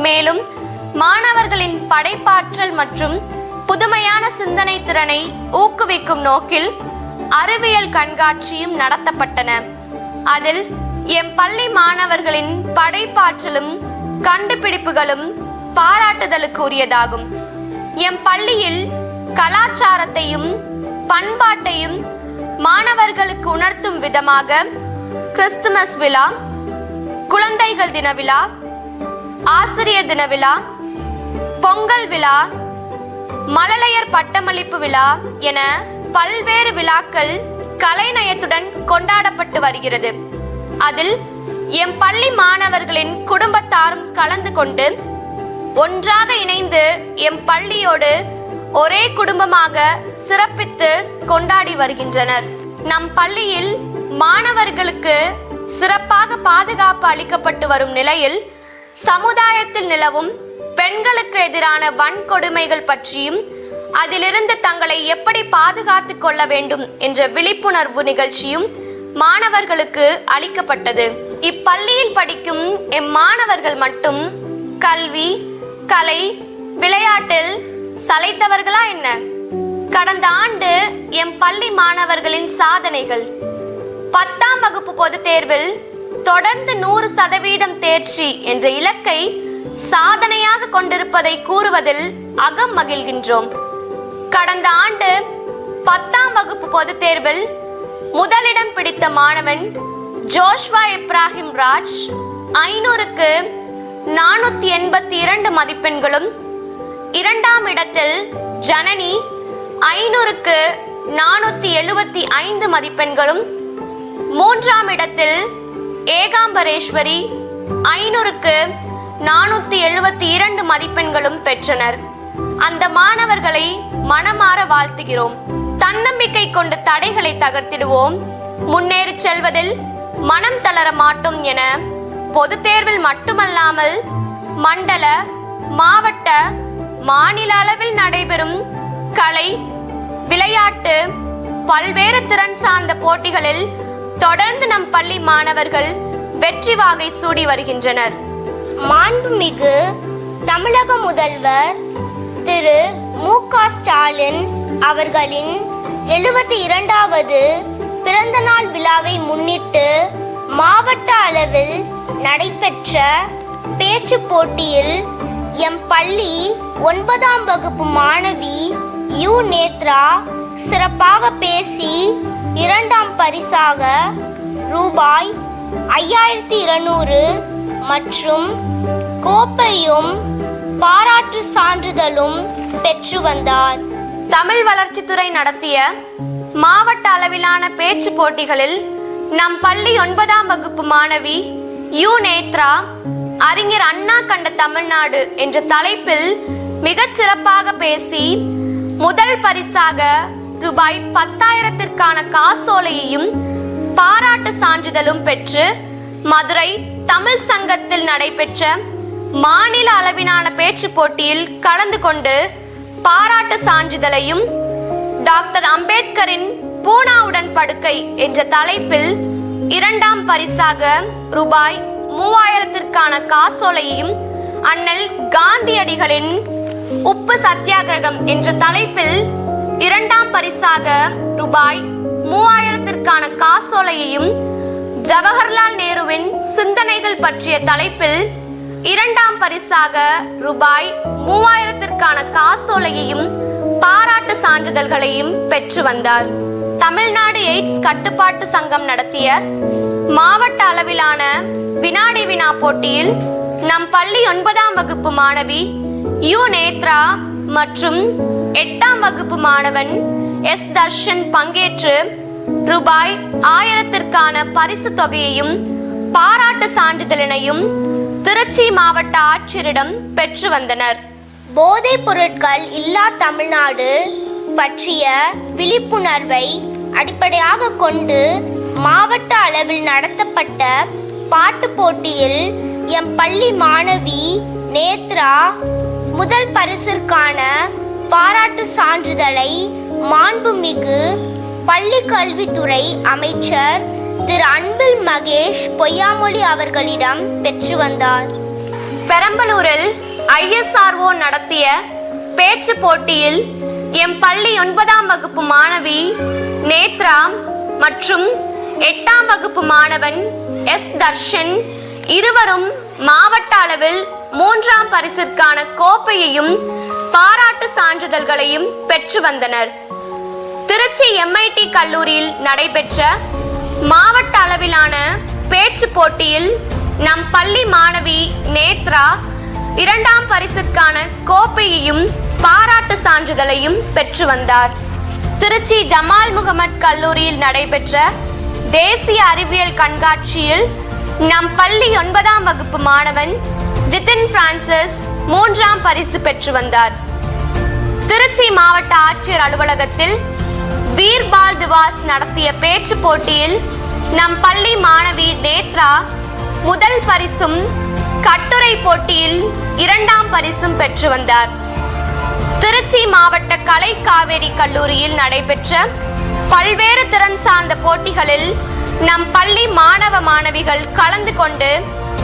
மேலும் மாணவர்களின் படைப்பாற்றல் மற்றும் புதுமையான சிந்தனை திறனை ஊக்குவிக்கும் நோக்கில் அறிவியல் கண்காட்சியும் நடத்தப்பட்டன. அதில் எம் பள்ளி மாணவர்களின் படைப்பாற்றலும் கண்டுபிடிப்புகளும் பாராட்டுதலுக்குரியதாகும். எம் பள்ளியில் கலாச்சாரத்தையும் பண்பாட்டையும் மாணவர்களுக்கு உணர்த்தும் விதமாக கிறிஸ்துமஸ் விழா, குழந்தைகள் தின விழா, ஆசிரியர் தின விழா, பொங்கல் விழா, மழலையர் பட்டமளிப்பு விழா என பல்வேறு விழாக்கள் கலைநயத்துடன் கொண்டாடப்பட்டு வருகிறது. அதில் எம் பள்ளி மாணவர்களின் குடும்பத்தாரும் கலந்து கொண்டு ஒன்றாக இணைந்து எம் பள்ளியோடு ஒரே குடும்பமாக சிறப்பித்து கொண்டாடி வருகின்றனர். நம் பள்ளியில் மாணவர்களுக்கு சிறப்பாக பாதுகாப்பு அளிக்கப்பட்டு வரும் நிலையில் சமுதாயத்தில் நிலவும் பெண்களுக்கு எதிரான வன்கொடுமைகள் பற்றியும் அதிலிருந்து தங்களை எப்படி பாதுகாத்து கொள்ள வேண்டும் என்ற விழிப்புணர்வு நிகழ்ச்சியும் மாணவர்களுக்கு அளிக்கப்பட்டது. இப்பள்ளியில் படிக்கும் எம் மாணவர்கள் மட்டும் கல்வி, கலை, விளையாட்டில் சளைத்தவர்களா என்ன? கடந்த ஆண்டு எம் பள்ளி மாணவர்களின் சாதனைகள்: 10ஆம் வகுப்பு பொதுத் தேர்வில் தொடர்ந்து 100% தேர்ச்சி என்ற இலக்கை சாதனையாக கொண்டிருப்பதை கூறுவதில் அகம் மகிழ்கின்றோம். கடந்த ஆண்டு 10ஆம் வகுப்பு பொதுத் தேர்வில் முதலிடம் பிடித்த மாணவன் ஜோஷ்வா இப்ராஹிம் ராஜ் 500க்கு 482 மதிப்பெண்களும், 2ஆம் இடத்தில் ஜனனி 500க்கு 475 மதிப்பெண்களும், 3ஆம் இடத்தில் ஏகாம்பரேஸ்வரி 500க்கு 472 மதிப்பெண்களும் பெற்றனர். அந்த மாணவர்களை மனமாற வாழ்த்துகிறோம். தன்னம்பிக்கை கொண்டு தடைகளை தகர்த்திடுவோம், முன்னேறி செல்வதில் மனம் தளர மாட்டோம் என பொது தேர்வில் மட்டுமல்லாமல் மண்டல, மாவட்ட, மாநில அளவில் நடைபெறும் கலை, விளையாட்டு, பல்வேறு திறன் சார்ந்த போட்டிகளில் தொடர்ந்து நம் பள்ளி மாணவர்கள் வெற்றி வாகை சூடி வருகின்றனர். மாண்புமிகு தமிழக முதல்வர் திரு மு.க. ஸ்டாலின் அவர்களின் 72வது பிறந்த நாள் விழாவை முன்னிட்டு மாவட்ட அளவில் நடைபெற்ற பேச்சு போட்டியில் எம் பள்ளி 9ஆம் வகுப்பு மாணவி யு நேத்ரா சிறப்பாக பேசி 2ஆம் பரிசாக ரூபாய் 5200 மற்றும் கோப்பையும் பாராட்டு சான்றிதழும் பெற்று வந்தார். தமிழ் வளர்ச்சித்துறை நடத்திய மாவட்ட அளவிலான பேச்சு போட்டிகளில் நம் பள்ளி 9ஆம் வகுப்பு மாணவி யு நேத்ரா அறிஞர் அண்ணா கண்ட தமிழ்நாடு என்ற தலைப்பில் மிகச் சிறப்பாக பேசி முதல் பரிசாக ரூபாய் 10,000ற்கான காசோலையையும் பாராட்டு சான்றிதழும் பெற்று மதுரை தமிழ் சங்கத்தில் நடைபெற்ற மாநில அளவிலான பேச்சு போட்டியில் கலந்து கொண்டு பாராட்டு சான்றிதழையும், டாக்டர் அம்பேத்கரின் பூனாவுடன் படுக்கை என்ற தலைப்பில் 2ஆம் பரிசாக ரூபாய் 3000ற்கான காசோலையையும், அண்ணல் காந்தியடிகளின் உப்பு சத்தியாகிரகம் என்ற தலைப்பில் 2ஆம் பரிசாக ரூபாய் 3000ற்கான காசோலையையும், ஜவஹர்லால் நேருவின் சிந்தனைகள் பற்றிய தலைப்பில் 2ஆம் பரிசாக ரூபாய் 3000ற்கான காசோலையையும் பாராட்டு சான்றிதழ்களையும் பெற்று வந்தார். தமிழ்நாடு எய்ட்ஸ் கட்டுப்பாட்டு சங்கம் நடத்திய மாவட்ட அளவிலான வினாடி வினா போட்டியில் நம் பள்ளி 9ஆம் வகுப்பு மாணவி யு நேத்ரா மற்றும் 8ஆம் வகுப்பு மாணவன் எஸ் தர்ஷன் பங்கேற்று ரூபாய் 1000ற்கான பரிசு தொகையையும் பாராட்டு சான்றிதழினையும் திருச்சி மாவட்ட ஆட்சியரிடம் பெற்று வந்தனர். போதைப் பொருட்கள் இல்லா தமிழ்நாடு பற்றிய விழிப்புணர்வை அடிப்படையாக கொண்டு மாவட்ட அளவில் நடத்தப்பட்ட பாட்டு போட்டியில் எம் பள்ளி மாணவி நேத்ரா முதல் பரிசிற்கான பாராட்டு சான்றிதழை மாண்புமிகு பள்ளி கல்வித்துறை அமைச்சர் திரு அன்பில் மகேஷ் பொய்யாமொழி அவர்களிடம் பெற்று வந்தார். பெரம்பலூரில் ISRO நடத்திய பேச்சு போட்டியில் எம் பள்ளி 9ஆம் வகுப்பு மாணவி நேத்ரா மற்றும் 8ஆம் வகுப்பு மாணவன் எஸ் தர்ஷன் இருவரும் மாவட்ட அளவில் 3ஆம் பரிசிற்கான கோப்பையையும் பாராட்டு சான்றிதழ்களையும் பெற்று வந்தனர். திருச்சி MIT கல்லூரியில் நடைபெற்ற மாவட்ட அளவிலான பேச்சு போட்டியில் நம் பள்ளி மாணவி நேத்ரா 2ஆம் பரிசிற்கான கோப்பையையும் பாராட்டு சான்றிதழையும் பெற்று வந்தார். திருச்சி ஜமால் முகமது கல்லூரியில் நடைபெற்ற தேசிய அறிவியல் கண்காட்சியில் நம் பள்ளி 9ஆம் வகுப்பு மாணவன் ஜிதின் பிரான்சிஸ் 3ஆம் பரிசு பெற்று வந்தார். திருச்சி மாவட்ட ஆட்சியர் அலுவலகத்தில் வீர்பால் திவாஸ் நடத்திய பேச்சு போட்டியில் நம் பள்ளி மாணவி நேத்ரா முதல் பரிசும் கட்டுரை போட்டியில் 2ஆம் பரிசும் பெற்று வந்தார். திருச்சி மாவட்ட கலை காவேரி கல்லூரியில் நடைபெற்ற பல்வேறு திறன் சார்ந்த போட்டிகளில் நம் பள்ளி மாணவ மாணவிகள் கலந்து கொண்டு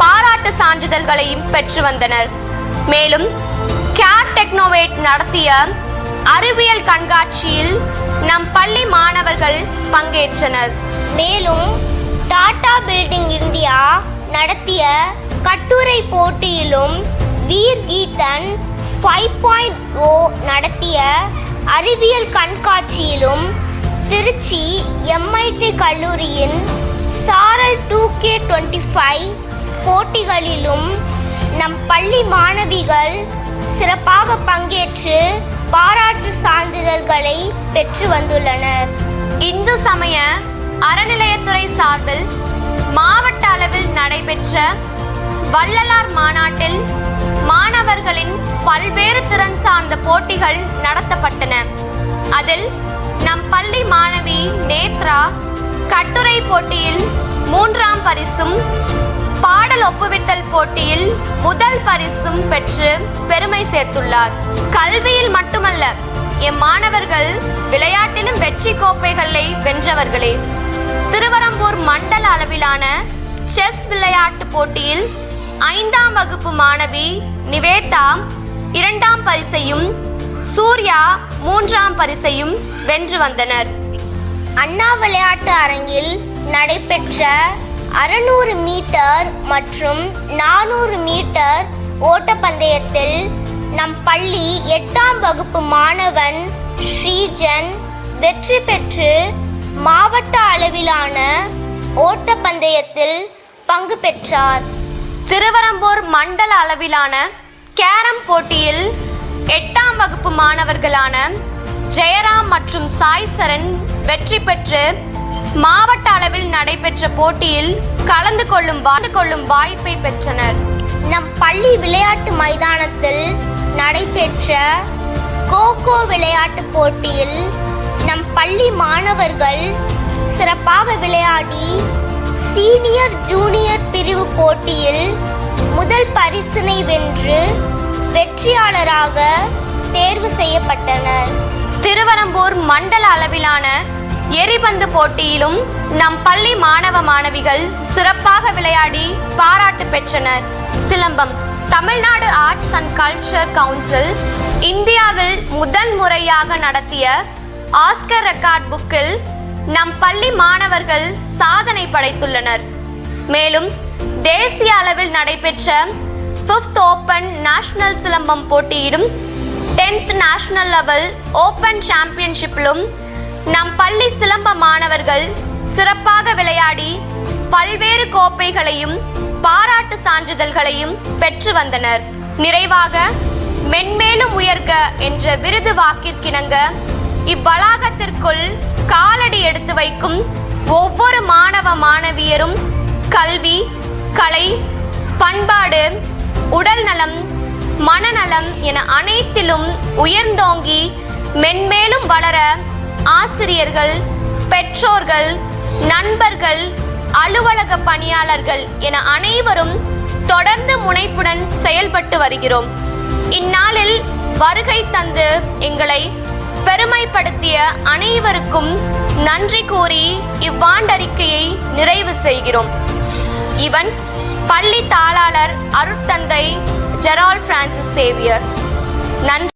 பாராட்டு சான்றிதழ்களையும் பெற்று வந்தனர். மேலும் கேட் டெக்னோவேட் நடத்திய அறிவியல் கண்காட்சியில் நம் பள்ளி மாணவர்கள் பங்கேற்றனர். மேலும் டாடா பில்டிங் இந்தியா நடத்திய கட்டுரை போட்டியிலும் வீர் கீதன் 5.0 நடத்திய அறிவியல் கண்காட்சியிலும் திருச்சி MIT கல்லூரியின் சாரல் 2K25 போட்டிகளிலும் நம் பள்ளி மாணவிகள் சிறப்பாக பங்கேற்று பாராட்டு சான்றிதழ்களை பெற்று வந்துள்ளனர். இந்து சமய அறநிலையத்துறை சார்பில் மாவட்ட அளவில் நடைபெற்ற வள்ளலார் மாநாட்டில் மாணவர்களின் பல்வேறு திறன் சார்ந்த போட்டிகள் நடத்தப்பட்டன. அதில் நம் பள்ளி மாணவி நேத்ரா கட்டுரை போட்டியில் 3ஆம் பரிசும் பாடல் ஒப்புவித்தல் போட்டியில் முதல் பரிசும் பெற்று பெருமை சேர்த்துள்ளார். கல்வியில் மட்டுமல்ல, எம் மாணவர்கள் விளையாட்டிலும் வெற்றி கோப்பைகளை வென்றவர்களே. திருவரம்பூர் மண்டல அளவிலான செஸ் விளையாட்டு போட்டியில் 5ஆம் வகுப்பு மாணவி நிவேதா 2ஆம் பரிசையும் சூர்யா 3ஆம் பரிசையும் வென்று வந்தனர். அண்ணா விளையாட்டு அரங்கில் நடைபெற்ற 600 மீட்டர் மற்றும் 400 மீட்டர் ஓட்டப்பந்தயத்தில் நம் பள்ளி 8ஆம் வகுப்பு மாணவன் ஸ்ரீஜன் வெற்றி பெற்று மாவட்ட அளவிலான ஓட்டப்பந்தயத்தில் பங்கு பெற்றார். திருவரம்பூர் மண்டல அளவிலான கேரம் போட்டியில் 8ஆம் வகுப்பு மாணவர்களான ஜெயராம் மற்றும் சாய் சரண் வெற்றி பெற்று மாவட்ட அளவில் நடைபெற்ற போட்டியில் கலந்து கொள்ளும் வாய்ப்பை பெற்றனர். நம் பள்ளி விளையாட்டு மைதானத்தில் நடைபெற்ற கோகோ விளையாட்டு போட்டியில் நம் பள்ளி மாணவர்கள் சிறப்பாக விளையாடி சீனியர் ஜூனியர் பிரிவு போட்டியில் முதல் பரிசினை வென்று வெற்றியாளராக தேர்வு செய்யப்பட்டனர். திருவரம்பூர் மண்டல அளவிலான எரிபந்து போட்டியிலும் நம் பள்ளி மாணவ மாணவிகள் சிறப்பாக விளையாடி பாராட்டு பெற்றனர். Silambam Tamil Nadu arts and culture council இந்தியாவில் முதல் முறையாக நடத்திய ஆஸ்கர் ரெக்கார்ட் புக்கில் நம் பள்ளி மாணவர்கள் சாதனை படைத்துள்ளனர். மேலும் தேசிய அளவில் நடைபெற்ற 5th ஓபன் நேஷனல் சிலம்பம் போட்டியிலும் 10th நேஷனல் லெவல் ஓபன் சாம்பியன்ஷிப்பிலும் நம் பள்ளி சிலம்ப மாணவர்கள் சிறப்பாக விளையாடி பல்வேறு கோப்பைகளையும் பாராட்டு சான்றிதழ்களையும் பெற்று வந்தனர். நிறைவாக மென்மேலும் உயர்க என்ற விருது வாக்கிற்கிணங்க இவ்வளாகத்திற்குள் காலடி எடுத்து வைக்கும் ஒவ்வொரு மாணவ மாணவியரும் கல்வி, கலை, பண்பாடு, உடல் நலம், மனநலம் என அனைத்திலும் உயர்ந்தோங்கி மென்மேலும் வளர ஆசிரியர்கள், பெற்றோர்கள், நண்பர்கள், அலுவலக பணியாளர்கள் என அனைவரும் தொடர்ந்து முனைப்புடன் செயல்பட்டு வருகிறோம். இந்நாளில் வருகை தந்து எங்களை பெருமைப்படுத்திய அனைவருக்கும் நன்றி கூறி இவ்வாண்டறிக்கையை நிறைவு செய்கிறோம். இவன் பள்ளி தாளாளர் அருட்தந்தை ஜெரால்ட் பிரான்சிஸ் சேவியர். நன்றி.